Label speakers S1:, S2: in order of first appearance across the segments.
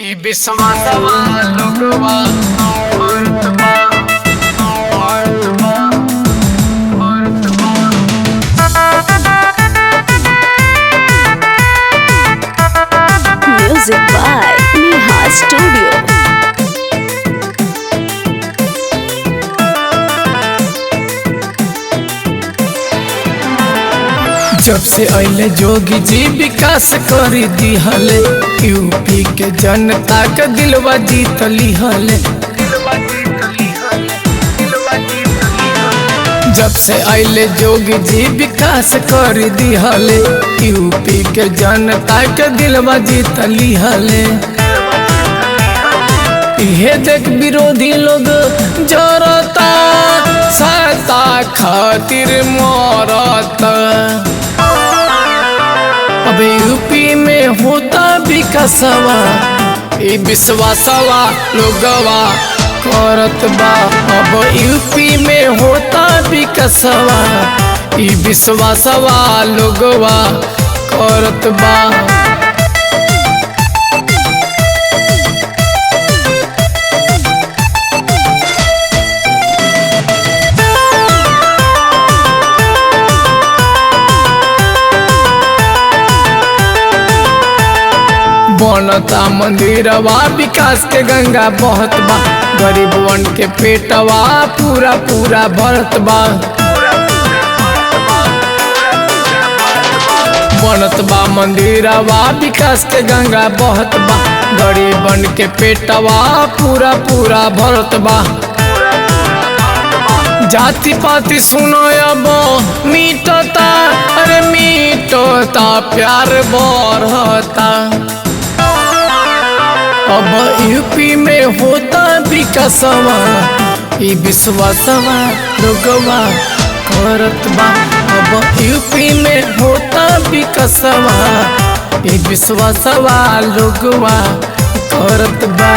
S1: ई विश्वासवा लोगवा औरतवा औरतवा औरतवा।
S2: Music by Neha Studio.
S1: जब से अइले जोगी जी विकास करी दिहले, यूपी के जनता के दिलवा जीत लिहले। जब से अइले जोगी जी विकास करी दिहले, यूपी के जनता के दिलवा जीत लिहले। ये देख विरोधी लोग जरता, सत्ता खातिर मरता। अब यूपी में होता विकासवा, ई विश्वासवा लोगवा करत बा। अब यूपी में होता विकासवा, ई विश्वासवा लोगवा करत बा। बनता मंदिरवा, विकास के गंगा बहत बा। गरीबवन के पेटवा पूरा पूरा भरत बा। बनत बा मंदिरवा, विकास के गंगा बहत बा। गरीबन के पेटवा पूरा पूरा भरत बा। जाति पाति सुनो अब मीटता, अरे मीटता प्यार बढ़ता। अब यूपी में होता विकासवा, ई विश्वासवा लोगवा करत बा। अब यूपी में होता विकासवा, ई विश्वासवा लोगवा करत बा।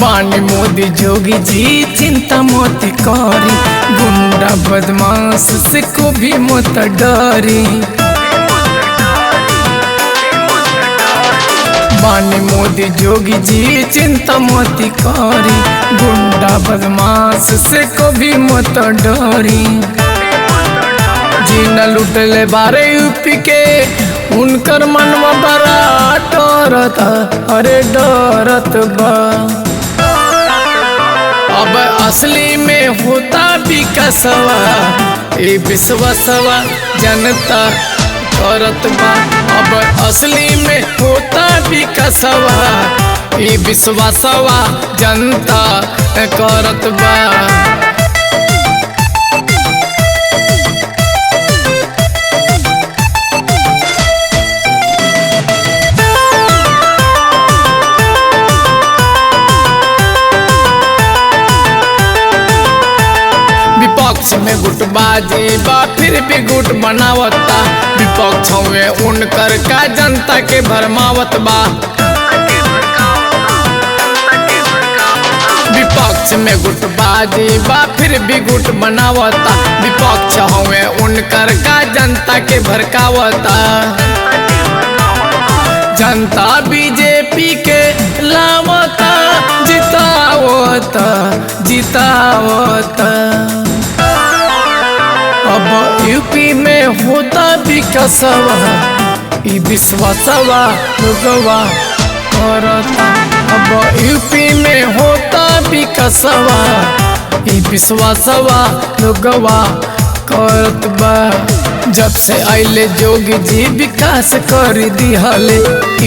S1: बानी मोदी जोगी जी चिंता मत करी, गुंडा बदमाश से को भी मत डरी। बानी मोदी जोगी जी चिंता मत करी, गुंडा बदमाश से को भी मत डरी। जी न लुटले बारे यूपी के, उनकर मनवा बड़ा डरता, अरे डरत बा। अब असली में होता विकासवा, ई विश्वासवा जनता करत बा। अब असली में होता विकासवा, ई विश्वासवा जनता करत बा। विपक्ष में गुटबाजी बा, फिर भी गुट बनावता। विपक्ष में उनकर का जनता के भरमावत बा। विपक्ष में गुटबाजी बा, फिर भी गुट बनावता। विपक्ष में उनकर का जनता के भड़कावता। जनता बीजेपी के लावता, जितावता जितावता। अब यूपी में होता विकासवा, ई विश्वासवा लोगवा करता। अब यूपी में होता विकासवा, ई विश्वासवा लोगवा करत बा। जब से अइले जोगी जी विकास कर दिहले,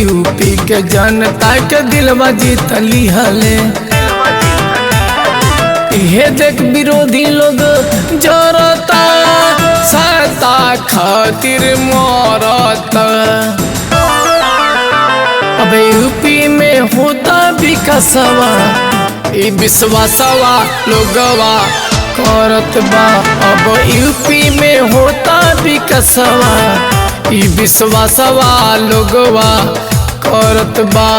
S1: यूपी के जनता के दिलवा जीत लिहले। ये देख विरोधी लोग जरता, सत्ता खातिर मरता। अब यूपी में होता विकासवा, ई विश्वासवा लोगवा करत बा। अब यूपी में होता विकासवा, ई विश्वासवा लोगवा करत बा।